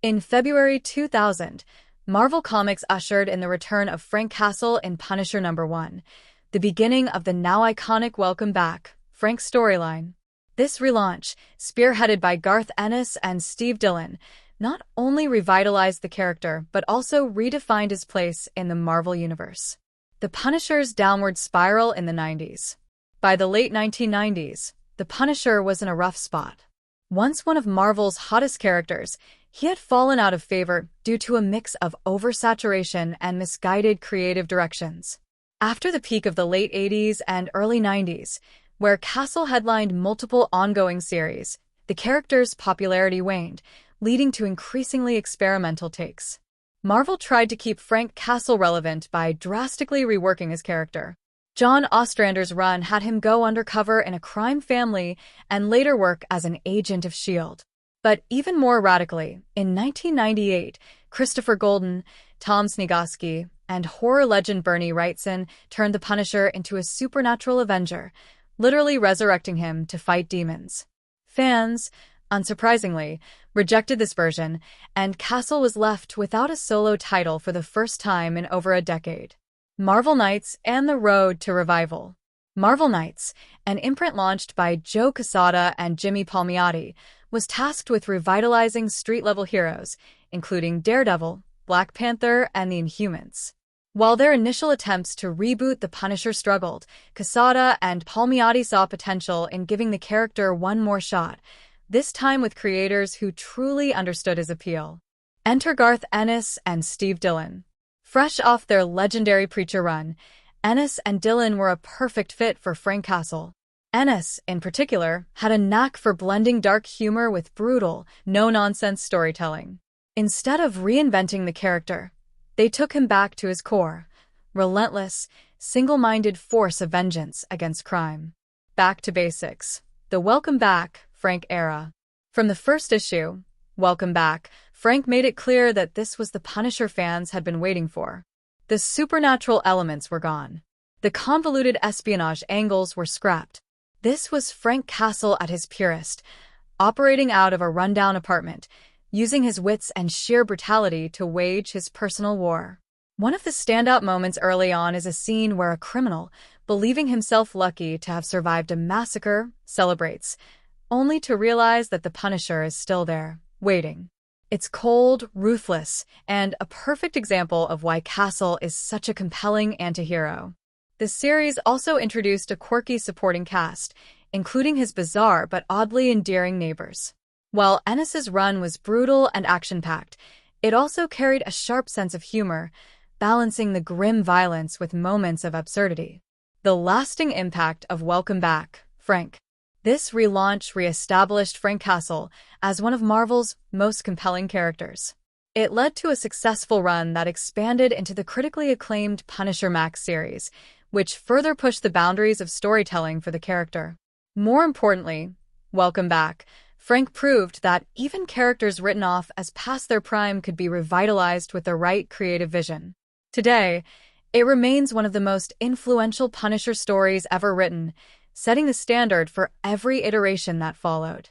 In February 2000, Marvel Comics ushered in the return of Frank Castle in Punisher #1, the beginning of the now iconic Welcome Back, Frank storyline. This relaunch, spearheaded by Garth Ennis and Steve Dillon, not only revitalized the character but also redefined his place in the Marvel Universe. The Punisher's downward spiral in the 90s. By the late 1990s, the Punisher was in a rough spot. Once one of Marvel's hottest characters, he had fallen out of favor due to a mix of oversaturation and misguided creative directions. After the peak of the late 80s and early 90s, where Castle headlined multiple ongoing series, the character's popularity waned, leading to increasingly experimental takes. Marvel tried to keep Frank Castle relevant by drastically reworking his character. John Ostrander's run had him go undercover in a crime family and later work as an agent of S.H.I.E.L.D. But even more radically, in 1998, Christopher Golden, Tom Sniegoski, and horror legend Bernie Wrightson turned the Punisher into a supernatural avenger, literally resurrecting him to fight demons. Fans, unsurprisingly, rejected this version, and Castle was left without a solo title for the first time in over a decade. Marvel Knights and the Road to Revival. Marvel Knights, an imprint launched by Joe Quesada and Jimmy Palmiotti, was tasked with revitalizing street-level heroes, including Daredevil, Black Panther, and the Inhumans. While their initial attempts to reboot the Punisher struggled, Quesada and Palmiotti saw potential in giving the character one more shot, this time with creators who truly understood his appeal. Enter Garth Ennis and Steve Dillon. Fresh off their legendary Preacher run, Ennis and Dillon were a perfect fit for Frank Castle. Ennis, in particular, had a knack for blending dark humor with brutal, no-nonsense storytelling. Instead of reinventing the character, they took him back to his core, relentless, single-minded force of vengeance against crime. Back to basics. The Welcome Back, Frank era. From the first issue, Welcome Back, Frank made it clear that this was the Punisher fans had been waiting for. The supernatural elements were gone. The convoluted espionage angles were scrapped. This was Frank Castle at his purest, operating out of a rundown apartment, using his wits and sheer brutality to wage his personal war. One of the standout moments early on is a scene where a criminal, believing himself lucky to have survived a massacre, celebrates, only to realize that the Punisher is still there, waiting. It's cold, ruthless, and a perfect example of why Castle is such a compelling antihero. The series also introduced a quirky supporting cast, including his bizarre but oddly endearing neighbors. While Ennis's run was brutal and action-packed, it also carried a sharp sense of humor, balancing the grim violence with moments of absurdity. The lasting impact of Welcome Back, Frank. This relaunch re-established Frank Castle as one of Marvel's most compelling characters. It led to a successful run that expanded into the critically acclaimed Punisher Max series, which further pushed the boundaries of storytelling for the character. More importantly, Welcome Back, Frank proved that even characters written off as past their prime could be revitalized with the right creative vision. Today, it remains one of the most influential Punisher stories ever written, setting the standard for every iteration that followed.